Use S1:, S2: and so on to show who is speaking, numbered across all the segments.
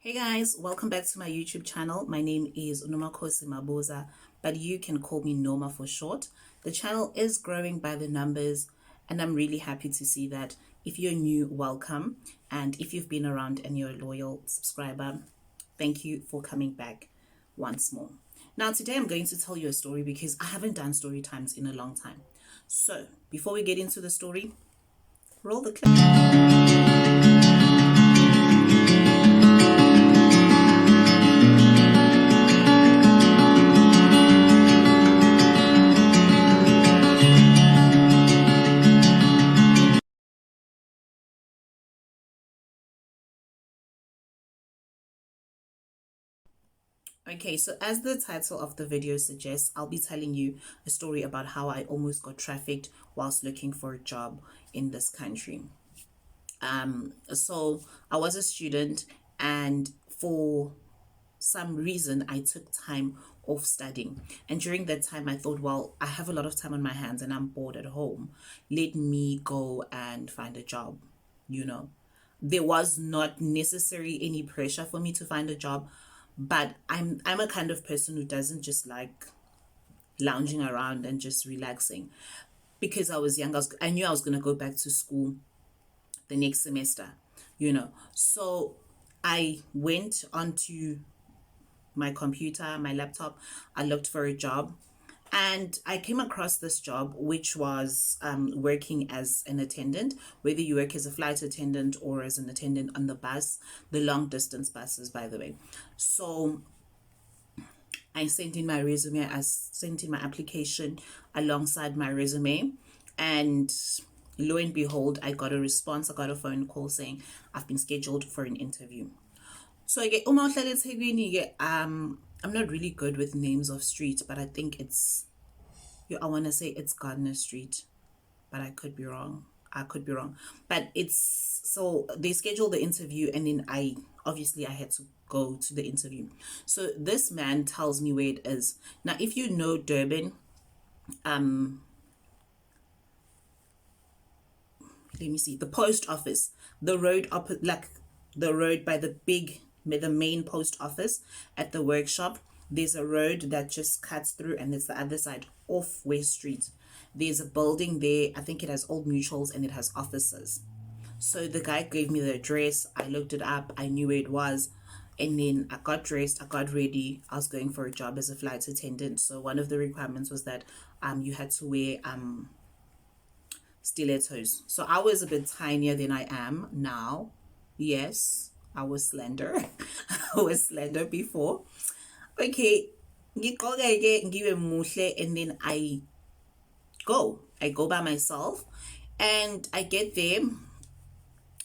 S1: Hey guys, welcome back to my YouTube channel. My name is Unomakosi Maboza, but you can call me Noma for short. The channel is growing by the numbers, and I'm really happy to see that. If you're new, welcome. And if you've been around and you're a loyal subscriber, thank you for coming back once more. Now, today I'm going to tell you a story because I haven't done story times in a long time. So, before we get into the story, roll the clip. Okay, so as the title of the video suggests, I'll be telling you a story about how I almost got trafficked whilst looking for a job in this country. So I was a student, and for some reason I took time off studying, and during that time I thought, well, I have a lot of time on my hands and I'm bored at home. Let me go and find a job. There was not necessarily any pressure for me to find a job, but I'm a kind of person who doesn't just like lounging around and just relaxing. Because I was young, I knew I was going to go back to school the next semester, so I went onto my computer, my laptop. I looked for a job, and I came across this job, which was working as an attendant, whether you work as a flight attendant or as an attendant on the bus, the long distance buses, by the way. So I sent in my resume, I sent in my application alongside my resume, and lo and behold, I got a response. I got a phone call saying I've been scheduled for an interview. So I get I'm not really good with names of streets, but I think I want to say it's Gardner Street, but I could be wrong. But it's, so they scheduled the interview, and then I had to go to the interview. So this man tells me where it is. Now, if you know Durban, let me see, the post office, the road up, like the road by the main post office at the workshop, there's a road that just cuts through, and it's the other side off West Street. There's a building there. I think it has Old Mutuals and it has offices. So the guy gave me the address. I looked it up. I knew where it was. And then I got dressed. I got ready. I was going for a job as a flight attendant. So one of the requirements was that you had to wear stilettos. So I was a bit tinier than I am now. Yes, I was slender. I was slender before. Okay, and then I go by myself, and I get there.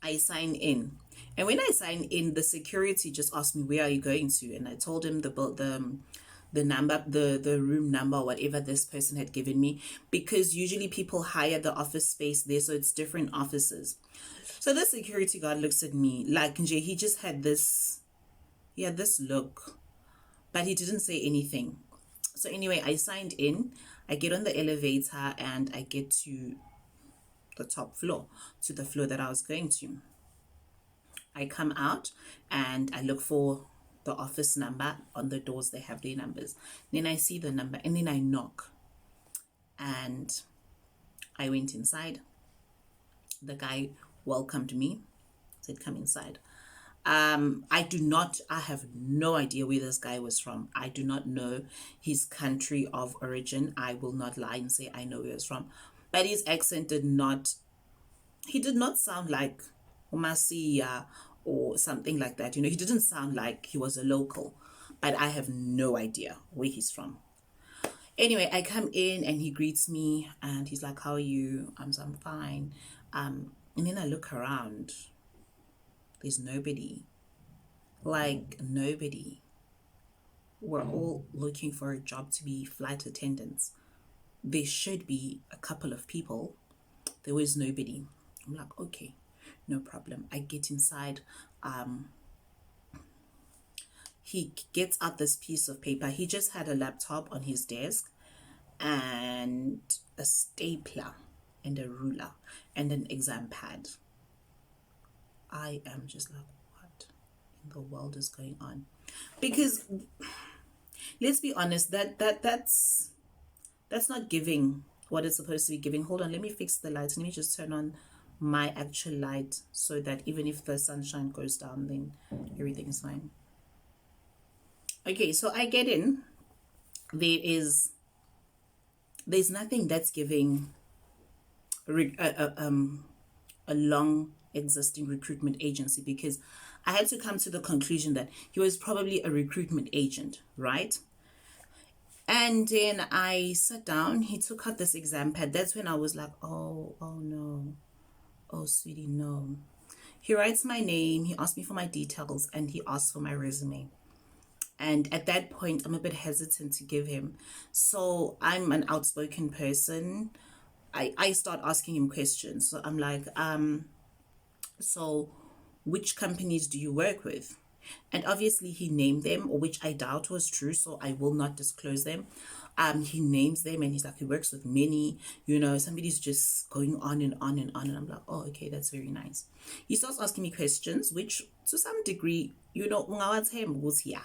S1: I sign in, and when I sign in, the security just asked me, where are you going to? And I told him the number, the room number, whatever this person had given me, because usually people hire the office space there, so it's different offices. So the security guard looks at me like he just had this look, but he didn't say anything. So anyway, I signed in. I get on the elevator and I get to the top floor, to the floor that I was going to. I come out and I look for the office number. On the doors they have their numbers. Then I see the number, and then I knock, and I went inside. The guy welcomed me, said, come inside. I have no idea where this guy was from. I do not know his country of origin. I will not lie and say I know where he was from. But his accent did not sound like Umasiya or something like that. He didn't sound like he was a local. But I have no idea where he's from. Anyway, I come in and he greets me and he's like, how are you? I'm fine. And then I look around. There's nobody. Like, nobody. We're all looking for a job to be flight attendants. There should be a couple of people. There was nobody. I'm like, okay, no problem. I get inside. He gets out this piece of paper. He just had a laptop on his desk and a stapler and a ruler and an exam pad. I am just like, what in the world is going on? Because let's be honest, that's not giving what it's supposed to be giving. Hold on, let me fix the lights. Let me just turn on my actual light so that even if the sunshine goes down, then everything is fine. Okay, so I get in. There's nothing that's giving a long existing recruitment agency, because I had to come to the conclusion that he was probably a recruitment agent, right? And then I sat down, he took out this exam pad. That's when I was like, oh no. Oh, sweetie, no. He writes my name, he asked me for my details, and he asked for my resume. And at that point, I'm a bit hesitant to give him. So I'm an outspoken person. I start asking him questions. So I'm like, so which companies do you work with? And obviously he named them, or which I doubt was true, so I will not disclose them. He names them and he's like, he works with many, somebody's just going on and on and on. And I'm like, oh, okay, that's very nice. He starts asking me questions, which to some degree, ungawathemba ukuthi ya,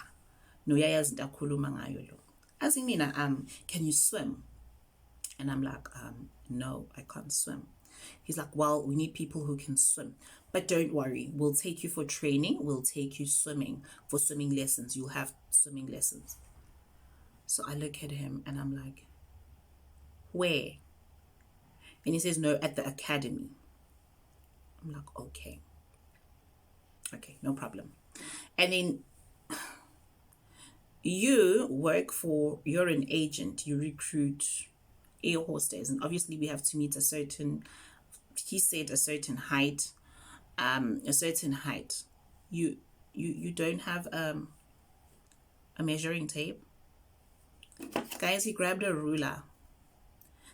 S1: noyayazi into akhuluma ngayo lo. Asking me, can you swim? And I'm like, no, I can't swim. He's like, well, we need people who can swim. But don't worry, we'll take you for training. We'll take you swimming for swimming lessons. You'll have swimming lessons. So I look at him and I'm like, where? And he says, no, at the academy. I'm like, okay, no problem. And then you're an agent, you recruit air hostess, and obviously we have to meet a certain height. You don't have a measuring tape? Guys, he grabbed a ruler.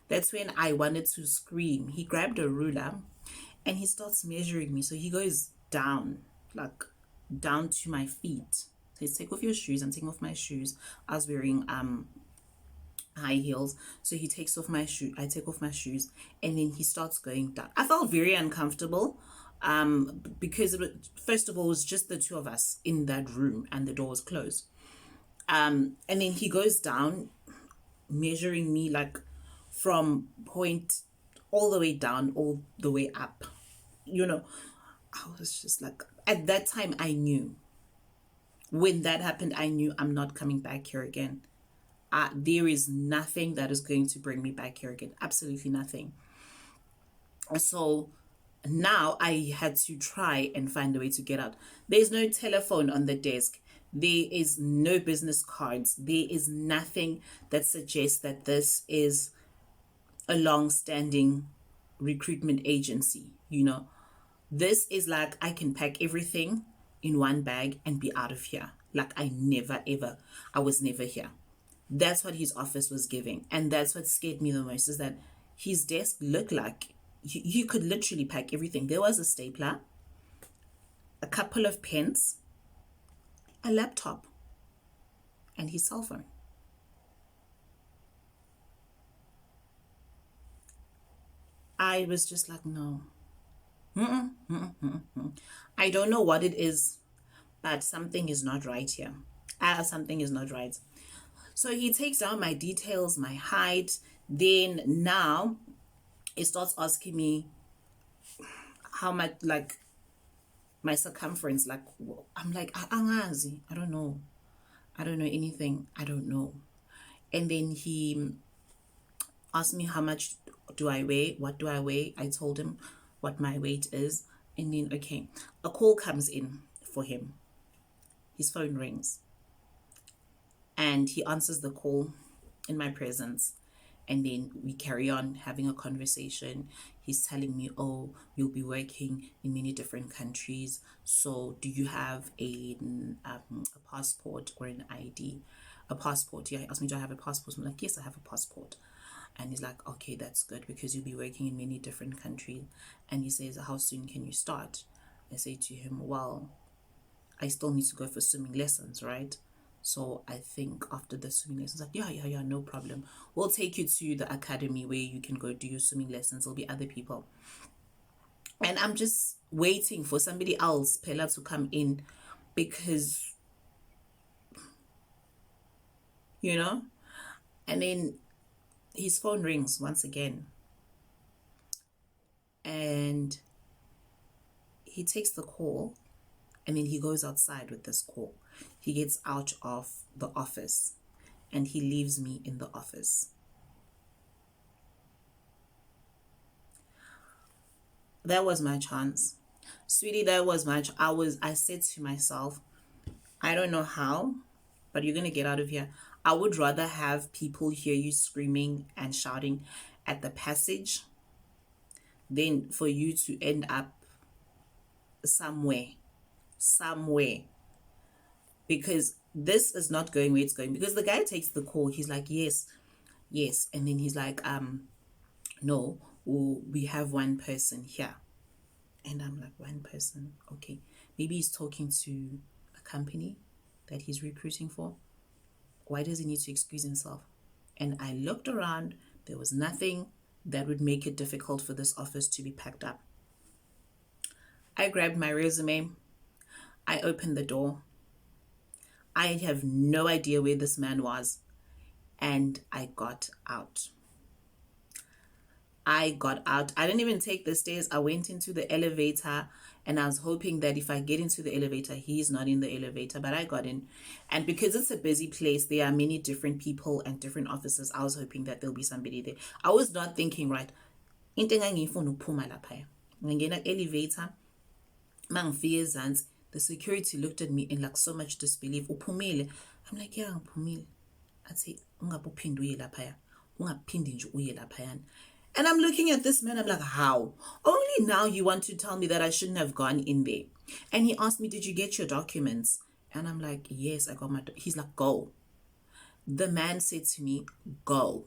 S1: That's when I wanted to scream. He grabbed a ruler and he starts measuring me. So he goes down, like down to my feet. So he's take off your shoes. I'm taking off my shoes. I was wearing high heels. So he takes off my shoe. I take off my shoes, and then he starts going down. I felt very uncomfortable because first of all, it was just the two of us in that room and the door was closed. And then he goes down, measuring me like from point all the way down, all the way up. I was just like, at that time, I knew. When that happened, I knew I'm not coming back here again. There is nothing that is going to bring me back here again. Absolutely nothing. So now I had to try and find a way to get out. There's no telephone on the desk. There is no business cards. There is nothing that suggests that this is a long-standing recruitment agency. This is like, I can pack everything in one bag and be out of here. Like I was never here. That's what his office was giving. And that's what scared me the most, is that his desk looked like you could literally pack everything. There was a stapler, a couple of pens, a laptop, and his cell phone. I was just like, no. I don't know what it is, but something is not right here. Something is not right. So he takes down my details, my height. Then now he starts asking me how much, like my circumference. Like I'm like, angazi, I don't know anything. I don't know. And then he asked me how much do I weigh, what do I weigh. I told him what my weight is. And then, okay, a call comes in for him. His phone rings. And he answers the call in my presence. And then we carry on having a conversation. He's telling me, oh, you'll be working in many different countries. So do you have a passport or an ID? A passport. Yeah, he asked me, do I have a passport? I'm like, yes, I have a passport. And he's like, okay, that's good, because you'll be working in many different countries. And he says, how soon can you start? I say to him, well, I still need to go for swimming lessons, right? So I think after the swimming lessons, like, yeah, no problem. We'll take you to the academy where you can go do your swimming lessons. There'll be other people. And I'm just waiting for somebody else, Pella, to come in because, you know, and then his phone rings once again, and he takes the call, and then he goes outside with this call. He gets out of the office and he leaves me in the office. That was my chance. Sweetie, that was my I said to myself, I don't know how, but you're going to get out of here. I would rather have people hear you screaming and shouting at the passage than for you to end up somewhere. Because this is not going where it's going. Because the guy takes the call. He's like, yes. And then he's like, no, we have one person here. And I'm like, one person? Okay. Maybe he's talking to a company that he's recruiting for. Why does he need to excuse himself? And I looked around. There was nothing that would make it difficult for this office to be packed up. I grabbed my resume. I opened the door. I have no idea where this man was. And I got out. I didn't even take the stairs. I went into the elevator, and I was hoping that if I get into the elevator, he's not in the elevator, but I got in. And because it's a busy place, there are many different people and different offices. I was hoping that there'll be somebody there. I was not thinking right. Into ngangifuna ukuphuma lapha. Ngingena elevator. Mangifika ezantsi, the security looked at me in like so much disbelief. Uphumile. I'm like, yeah, ngiphumile. I'd say, ungabuphindi uye lapha. Ungaphindi nje uye lapha. And I'm looking at this man, I'm like, how? Only now you want to tell me that I shouldn't have gone in there. And he asked me, did you get your documents? And I'm like, yes, I got my He's like, go. The man said to me, go.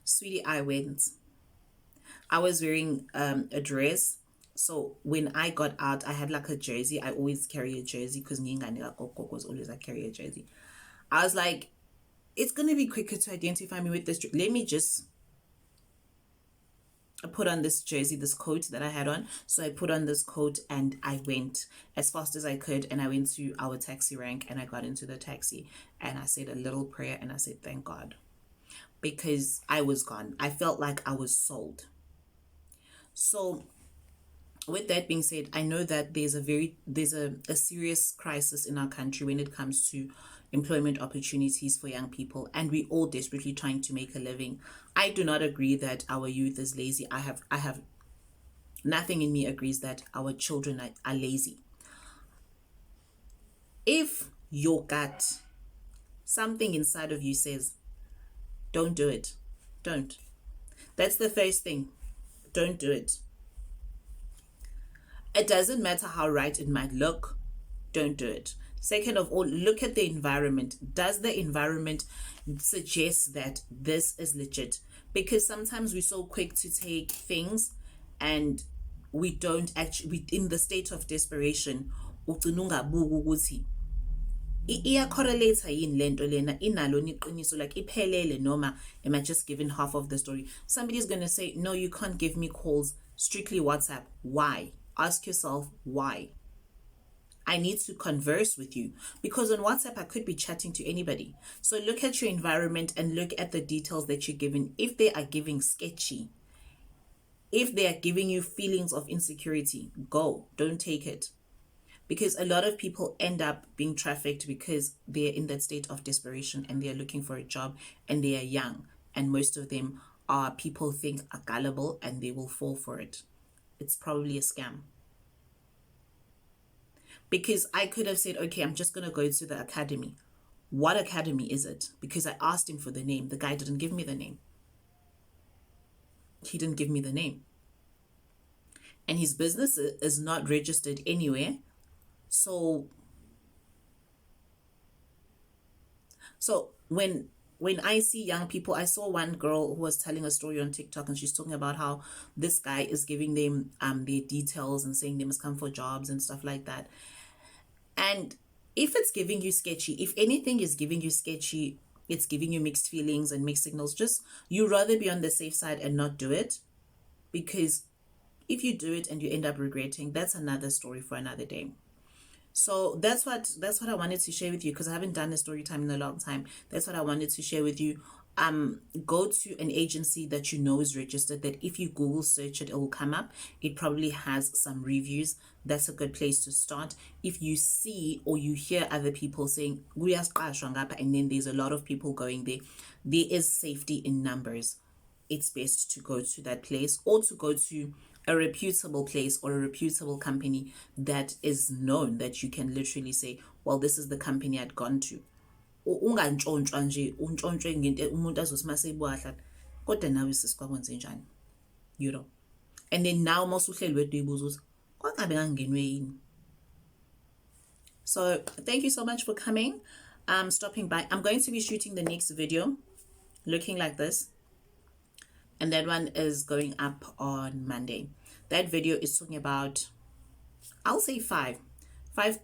S1: Sweetie, I went. I was wearing a dress. So when I got out, I had like a jersey. I always carry a jersey because always I carry a jersey. I was like, it's going to be quicker to identify me with this. Let me just put on this jersey, this coat that I had on. So I put on this coat and I went as fast as I could, and I went to our taxi rank and I got into the taxi and I said a little prayer and I said, thank God, because I was gone. I felt like I was sold. So with that being said, I know that there's a serious crisis in our country when it comes to employment opportunities for young people, and we all desperately trying to make a living. I do not agree that our youth is lazy. I have nothing in me agrees that our children are lazy. If your gut, something inside of you says, don't do it, don't. That's the first thing. Don't do it. It doesn't matter how right it might look. Don't do it. Second of all, look at the environment. Does the environment suggest that this is legit? Because sometimes we're so quick to take things and we don't actually, in the state of desperation, iya-correlate yini lento lena, inalo iqiniso, like iphelele noma am I just giving half of the story? Somebody's going to say, no, you can't give me calls, strictly WhatsApp. Why? Ask yourself why. I need to converse with you, because on WhatsApp I could be chatting to anybody. So look at your environment and look at the details that you're giving. If they are giving sketchy, if they are giving you feelings of insecurity, go. Don't take it. Because a lot of people end up being trafficked because they're in that state of desperation and they're looking for a job and they are young. And most of them are people think are gullible and they will fall for it. It's probably a scam. Because I could have said, okay, I'm just going to go to the academy. What academy is it? Because I asked him for the name. The guy didn't give me the name. He didn't give me the name. And his business is not registered anywhere. So when I see young people, I saw one girl who was telling a story on TikTok, and she's talking about how this guy is giving them their details and saying they must come for jobs and stuff like that. And if it's giving you sketchy, if anything is giving you sketchy, it's giving you mixed feelings and mixed signals, just you rather be on the safe side and not do it. Because if you do it and you end up regretting, that's another story for another day. So that's what I wanted to share with you, because I haven't done a story time in a long time. That's what I wanted to share with you. Go to an agency that you know is registered, that if you Google search it, it will come up. It probably has some reviews. That's a good place to start. If you see or you hear other people saying "Kuyasiqashwa ngapha," and then there's a lot of people going there, there is safety in numbers. It's best to go to that place, or to go to a reputable place or a reputable company that is known, that you can literally say, well, this is the company I'd gone to. Ungantshontshwa nje untshontshe ngento umuntu azothi maseyibuka kodwa nawe sisikwakwenze njani, you know. And then now mawusuhleli wedwa uyibuza ukuthi kwangabe ngangingenwe yini. So thank you so much for coming, stopping by. I'm going to be shooting the next video looking like this, and that one is going up on Monday. That video is talking about, I'll say five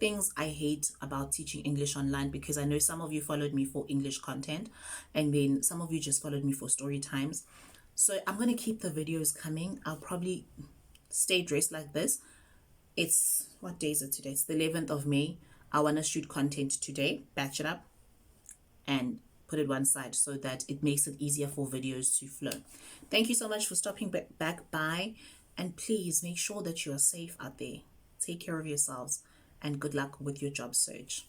S1: things I hate about teaching English online, because I know some of you followed me for English content, and then some of you just followed me for story times. So I'm going to keep the videos coming. I'll probably stay dressed like this. It's, what day is it today? It's the 11th of May. I want to shoot content today, batch it up, and put it one side so that it makes it easier for videos to flow. Thank you so much for stopping back by, and please make sure that you are safe out there. Take care of yourselves, and good luck with your job search.